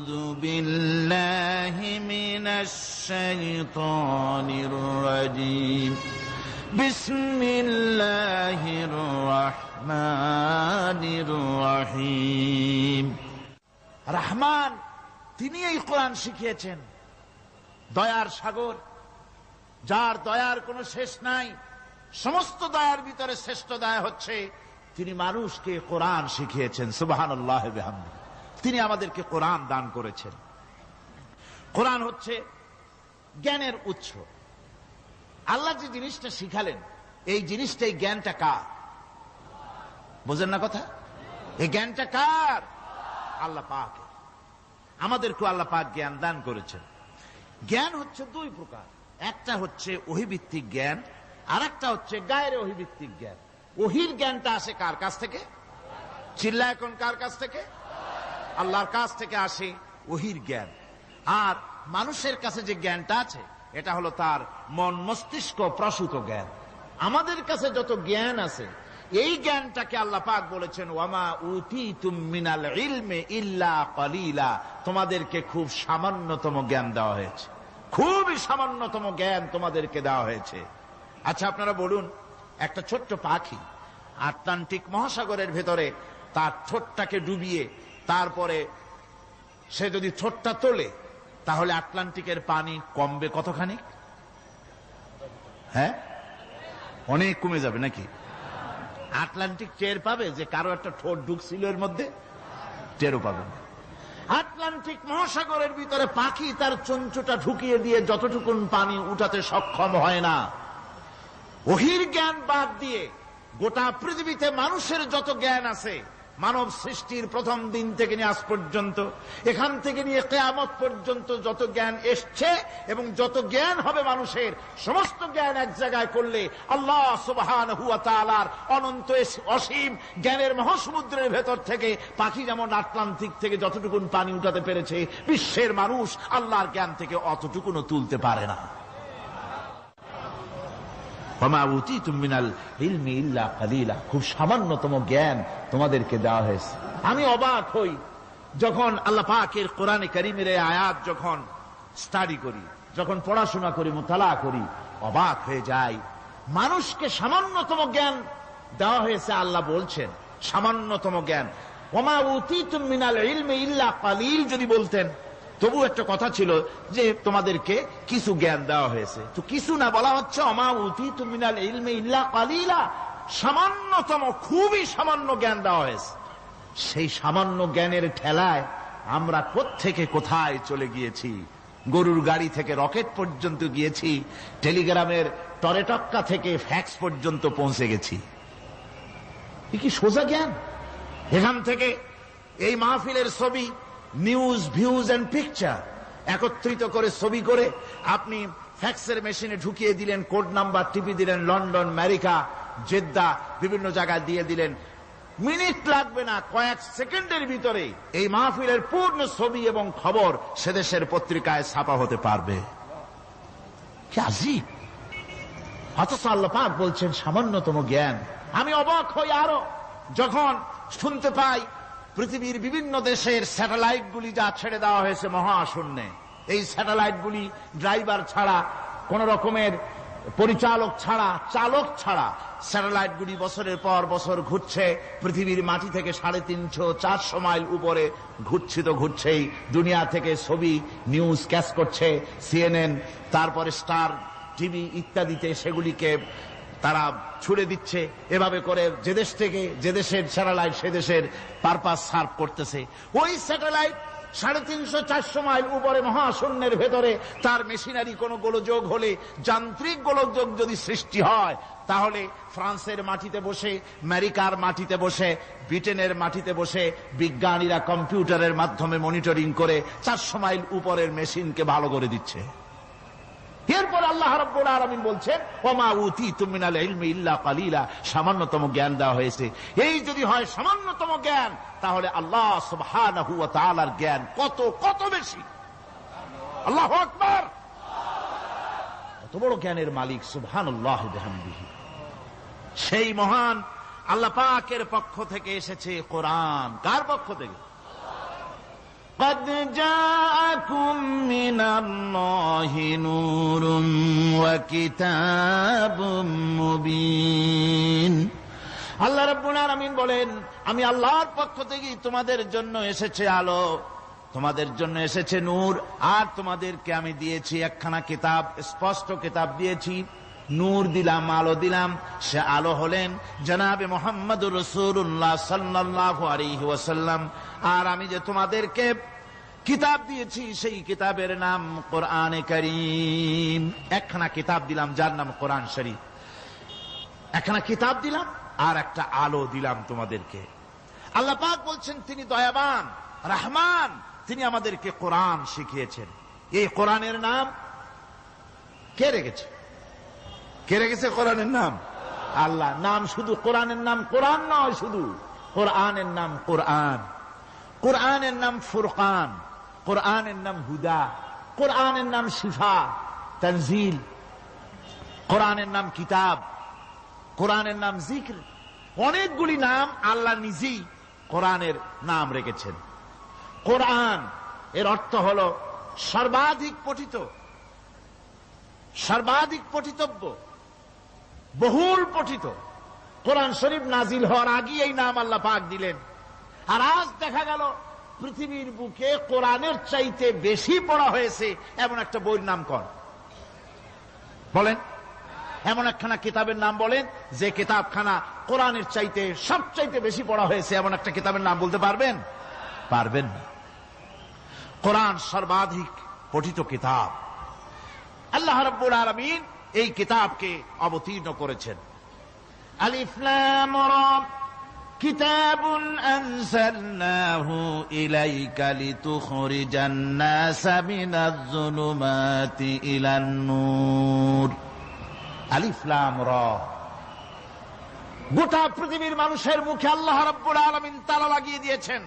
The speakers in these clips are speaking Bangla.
আউযু বিল্লাহি মিনাশ শাইতানির রাজীম বিসমিল্লাহির রাহমানির রহিম। রহমান, তিনি এই কোরআন শিখিয়েছেন। দয়ার সাগর, যার দয়ার কোনো শেষ নাই, সমস্ত দয়ার ভিতরে শ্রেষ্ঠ দয়া হচ্ছে তিনি মানুষকে কোরআন শিখিয়েছেন। সুবহানাল্লাহ ওয়া বিহামদিহি। তিনি আমাদেরকে কোরআন দান করেছেন। কোরআন হচ্ছে জ্ঞানের উৎস। আল্লাহ যে জিনিসটা শিখালেন, এই জিনিসটা, এই জ্ঞানটা কার? বোঝেন না কথা? এই জ্ঞানটা কার? আল্লাহ পাক। আমাদেরকে আল্লাহ পাক জ্ঞান দান করেছেন। জ্ঞান হচ্ছে দুই প্রকার, একটা হচ্ছে ওহীভিত্তিক জ্ঞান, আর একটা হচ্ছে গায়ের ওহীভিত্তিক জ্ঞান। ওহীর জ্ঞানটা আসে কার কাছ থেকে? চিল্লা এখন, কার কাছ থেকে? আল্লাহর কাছ থেকে আসে ওহীর জ্ঞান। আর মানুষের কাছে যে জ্ঞানটা আছে, এটা হলো তার মন মস্তিষ্ক প্রসূত জ্ঞান। আমাদের কাছে যত জ্ঞান আছে, এই জ্ঞানটাকে আল্লাহ পাক বলেছেন ওয়ামা উতীতুম মিনাল ইলমি ইল্লা কলিলা। তোমাদেরকে খুব সামান্যতম জ্ঞান দেওয়া হয়েছে, খুবই সামান্যতম জ্ঞান তোমাদেরকে দেওয়া হয়েছে। আচ্ছা, আপনারা বলুন, একটা ছোট্ট পাখি আটলান্টিক মহাসাগরের ভেতরে তার ঠোঁটটাকে ডুবিয়ে তারপরে সে যদি ঠোঁটটা তোলে, তাহলে আটলান্টিকের পানি কমবে কতখানি? হ্যাঁ, অনেক কমে যাবে নাকি? আটলান্টিক টের পাবে যে কারো একটা ঠোঁট ঢুকছিল এর মধ্যে? টেরও পাবে না। আটলান্টিক মহাসাগরের ভিতরে পাখি তার চঞ্চুটা ঢুকিয়ে দিয়ে যতটুকুন পানি উঠাতে সক্ষম হয় না। ওহীর জ্ঞান বাদ দিয়ে গোটা পৃথিবীতে মানুষের যত জ্ঞান আছে, মানব সৃষ্টির প্রথম দিন থেকে নিয়ে আজ পর্যন্ত, এখান থেকে নিয়ে কিয়ামত পর্যন্ত যত জ্ঞান এসছে এবং যত জ্ঞান হবে মানুষের, সমস্ত জ্ঞান এক জায়গায় করলে আল্লাহ সুবহানাহু ওয়া তাআলার অনন্ত অসীম জ্ঞানের মহাসমুদ্রের ভেতর থেকে পাখি যেমন আটলান্টিক থেকে যতটুকুন পানি উঠাতে পেরেছে, বিশ্বের মানুষ আল্লাহর জ্ঞান থেকে অতটুকুনও তুলতে পারে না। খুব সামান্যতম জ্ঞান তোমাদেরকে দেওয়া হয়েছে। আমি অবাক হই যখন আল্লাহ পাকের কোরআনে কারীমের আয়াত যখন স্টাডি করি, যখন পড়াশোনা করি, মুতালা করি, অবাক হয়ে যাই। মানুষকে সামান্যতম জ্ঞান দেওয়া হয়েছে। আল্লাহ বলছেন সামান্যতম জ্ঞান। ওমা উতীতুম মিনাল ইলমি ইল্লা কালিল যদি বলতেন, তবু একটা কথা ছিল যে তোমাদেরকে কিছু জ্ঞান দেওয়া হয়েছে। তো কিছু না, বলা হচ্ছে ওমা উতীতুম মিনাল ইলমি ইল্লা কালিলা, সামান্যতম, খুবই সামান্য জ্ঞান দেওয়া হয়েছে। সেই সামান্য জ্ঞানের ঠেলায় আমরা কোত্থেকে কোথায় চলে গিয়েছি। গরুর গাড়ি থেকে রকেট পর্যন্ত গিয়েছি, টেলিগ্রামের টরেটক্কা থেকে ফ্যাক্স পর্যন্ত পৌঁছে গেছি। এ কি সোজা জ্ঞান? এখান থেকে এই মাহফিলের ছবি, নিউজ, ভিউজ এন্ড পিকচার একত্রিত করে ছবি করে আপনি ফ্যাক্সের মেশিনে ঢুকিয়ে দিলেন, কোড নাম্বার টিপি দিলেন, লন্ডন, আমেরিকা, জেদ্দা, বিভিন্ন জায়গায় দিয়ে দিলেন। মিনিট লাগবে না, কয়েক সেকেন্ডের ভিতরে এই মাহফিলের পূর্ণ ছবি এবং খবর সে দেশের পত্রিকায় ছাপা হতে পারবে। কি আজীব! অথচ আল্লাহ পাক বলছেন সামান্যতম জ্ঞান। আমি অবাক হই আরো যখন শুনতে পাই পৃথিবীর বিভিন্ন দেশের স্যাটেলাইটগুলি যা ছেড়ে দেওয়া হয়েছে মহাশূন্যে, এই স্যাটেলাইটগুলি ড্রাইভার ছাড়া, কোন রকমের পরিচালক ছাড়া, চালক ছাড়া স্যাটেলাইটগুলি বছরের পর বছর ঘুরছে, পৃথিবীর মাটি থেকে 350-400 মাইল উপরে ঘুরছে। তো ঘুরছেই, দুনিয়া থেকে ছবি, নিউজ ক্যাচ করছে, সিএনএন, তারপরে স্টার টিভি ইত্যাদিতে সেগুলিকে তারা ছুড়ে দিচ্ছে। এভাবে করে যে দেশ থেকে যে দেশের স্যাটেলাইট সে দেশের পারপাস সার্ভ করতেছে। ওই স্যাটেলাইট 350-400 মাইল উপরে মহাশূন্যের ভেতরে তার মেশিনারি কোনো গোলযোগ হলে, যান্ত্রিক গোলযোগ যদি সৃষ্টি হয়, তাহলে ফ্রান্সের মাটিতে বসে, আমেরিকার মাটিতে বসে, ব্রিটেনের মাটিতে বসে বিজ্ঞানীরা কম্পিউটারের মাধ্যমে মনিটরিং করে 400 মাইল উপরের মেশিনকে ভালো করে দিচ্ছে। এরপর আল্লাহ রাব্বুল আলামিন বলছেন ওমা উতীতুম মিনাল ইলমি ইল্লা কালিলা, সামান্যতম জ্ঞান দেওয়া হয়েছে। এই যদি হয় সামান্যতম জ্ঞান, তাহলে আল্লাহ সুবহানাহু ওয়া তাআলার জ্ঞান কত কত বেশি। আল্লাহু আকবার! কত বড় জ্ঞানের মালিক সুবহানাল্লাহ বিহামদিহি। সেই মহান আল্লাহ পাকের পক্ষ থেকে এসেছে কোরআন। কার পক্ষ থেকে? قد جاءكم من الله نور وكتاب مبين। আল্লাহ রাব্বুল আলামিন বলেন, আমি আল্লাহর পক্ষ থেকে তোমাদের জন্য এসেছে আলো, তোমাদের জন্য এসেছে নূর, আর তোমাদেরকে আমি দিয়েছি একখানা কিতাব, স্পষ্ট কিতাব দিয়েছি। নূর দিলাম, আলো দিলাম। সে আলো হলেন জনাবে মুহাম্মদুর রাসূলুল্লাহ সাল্লাল্লাহু আলাইহি ওয়াসাল্লাম। আর আমি যে তোমাদেরকে কিতাব দিয়েছি, সেই কিতাবের নাম কোরআনে কারীম। একখানা কিতাব দিলাম যার নাম কোরআন শরীফ। একখানা কিতাব দিলাম আর একটা আলো দিলাম তোমাদেরকে। আল্লাহ পাক বলছেন তিনি দয়াবান, রহমান, তিনি আমাদেরকে কোরআন শিখিয়েছেন। এই কোরআনের নাম কে রেখেছে? কে রেখেছে কোরআনের নাম? আল্লাহ। নাম শুধু কোরআনের নাম কোরআন নয়, শুধু কোরআনের নাম কোরআন। কোরআনের নাম ফুরকান, কোরআনের নাম হুদা, কোরআনের নাম শিফা, তানজিল, কোরআনের নাম কিতাব, কোরআনের নাম জিক্র। অনেকগুলি নাম আল্লাহ নিজেই কোরআনের নাম রেখেছেন। কোরআন এর অর্থ হল সর্বাধিক পঠিত, সর্বাধিক পঠিতব্য, বহুল পঠিত। কোরআন শরীফ নাজিল হওয়ার আগে এই নাম আল্লাহ পাক দিলেন। আর আজ দেখা গেল পৃথিবীর বুকে কোরআনের চাইতে বেশি পড়া হয়েছে এমন একটা বইয়ের নাম কোন? বলেন, এমন একখানা কিতাবের নাম বলেন যে কিতাবখানা কোরআনের চাইতে সবচাইতে বেশি পড়া হয়েছে, এমন একটা কিতাবের নাম বলতে পারবেন? পারবেন না। কোরআন সর্বাধিক পঠিত কিতাব। আল্লাহ রাব্বুল আলামিন এই কিতাবকে অবতীর্ণ করেছেন। আলিফ লাম রা কিতাবুন আনজালনাহু ইলাইকা লিতুখরিজান নাসা মিনাজ যুলুমাতি ইলান নূর। আলিফ লাম রা। গোটা পৃথিবীর মানুষের মুখে আল্লাহ রাব্বুল আলামিন তালা লাগিয়ে দিয়েছেন,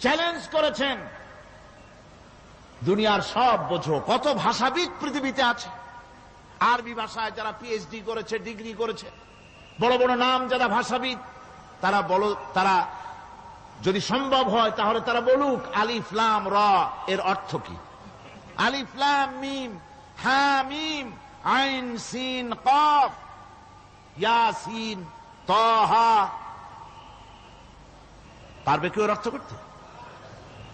চ্যালেঞ্জ করেছেন, দুনিয়ার সব বোঝো। কত ভাষাবিদ পৃথিবীতে আছে। আরবি ভাষায় যারা পিএইচডি করেছে, ডিগ্রি করেছে, বড় বড় নাম যারা ভাষাবিদ, তারা যদি সম্ভব হয় তাহলে তারা বলুক আলিফ লাম রা এর অর্থ কি। আলিফ লাম মিম হা মিম আইন সিন কফ ইয়াসিন তাহা। পারবে কেউ অর্থ করতে?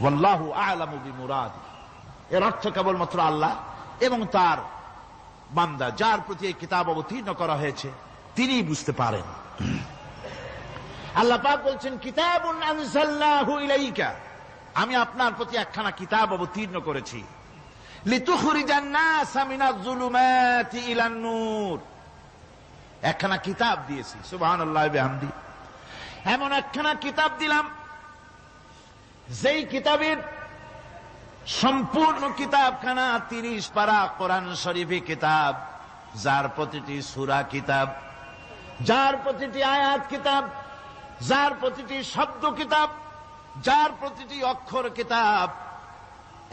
ওয়াল্লাহু আ'লামু বিমুরাদি। এর অর্থ কেবলমাত্র আল্লাহ এবং তার বান্দা, যার প্রতি এই কিতাব অবতীর্ণ করা হয়েছে, তিনি বুঝতে পারেন। আল্লাহ পাক বলছেন কিতাবুন আনজালনাহু ইলাইকা, আমি আপনার প্রতি একখানা কিতাব অবতীর্ণ করেছি। লিতুখরিজান নাসা মিনাজ যুলুমাতি ইলান নূর। একখানা কিতাব দিয়েছি, সুবহানাল্লাহি ওয়া বিহামদি। এমন একখানা কিতাব দিলাম যেই কিতাবের সম্পূর্ণ কিতাবখানা 30 পারা কোরআন শরীফে কিতাব, যার প্রতিটি সূরা কিতাব, যার প্রতিটি আয়াত কিতাব, যার প্রতিটি শব্দ কিতাব, যার প্রতিটি অক্ষর কিতাব।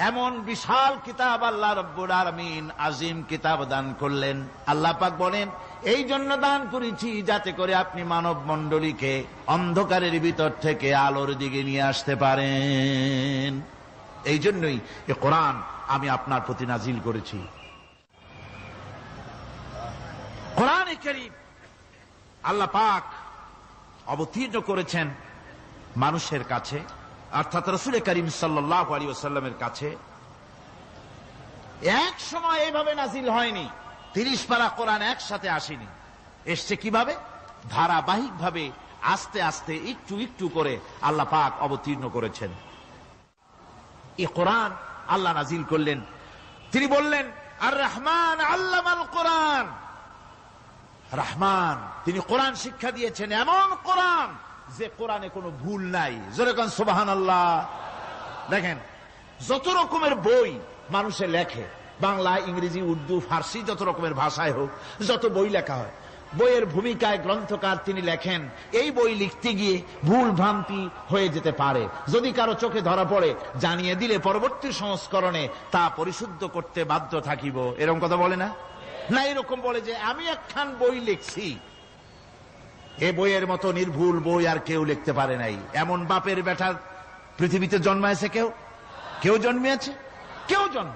এমন বিশাল কিতাব আল্লাহ রাব্বুল আলামিন আজিম কিতাব দান করলেন। আল্লাহ পাক বলেন এই জন্য দান করেছি যাতে করে আপনি মানব মণ্ডলীকে অন্ধকারের ভিতর থেকে আলোর দিকে নিয়ে আসতে পারেন। এই জন্যই এ কোরআন আমি আপনার প্রতি নাজিল করেছি। কোরআনে কারীম আল্লাহ পাক অবতীর্ণ করেছেন মানুষের কাছে, অর্থাৎ রাসূল করিম সাল্লাল্লাহু আলাইহি ওয়াসাল্লামের কাছে। এক সময় এইভাবে নাজিল হয়নি, 30 পারা কোরআন একসাথে আসেনি। এসছে কিভাবে? ধারাবাহিকভাবে, আস্তে আস্তে, একটু একটু করে আল্লাহ পাক অবতীর্ণ করেছেন। এই কোরআন আল্লাহ নাজিল করলেন। তিনি বললেন আর রহমান আল্লামাল কোরআন। রহমান, তিনি কোরআন শিক্ষা দিয়েছেন, এমন কোরআন যে কোরআনে কোনো ভুল নাই। জোরে কোন সুবহানাল্লাহ। দেখেন যত রকমের বই মানুষে লেখে, বাংলা, ইংরেজি, উর্দু, ফার্সি, যত রকমের ভাষায় হোক, যত বই লেখা হয়, বইয়ের ভূমিকায় গ্রন্থকার তিনি লেখেন এই বই লিখতে গিয়ে ভুল ভ্রান্তি হয়ে যেতে পারে। যদি কারো চোখে ধরা পড়ে জানিয়ে দিলে পরবর্তী সংস্করণে তা পরিশুদ্ধ করতে বাধ্য থাকিব। এরকম কথা বলে না? না, এরকম বলে যে আমি একখান বই লিখছি, এ বইয়ের মতো নির্ভুল বই আর কেউ লিখতে পারে নাই। এমন বাপের বেটার পৃথিবীতে জন্মাইছে কেউ? কেউ জন্মিয়েছে? কেউ জন্ম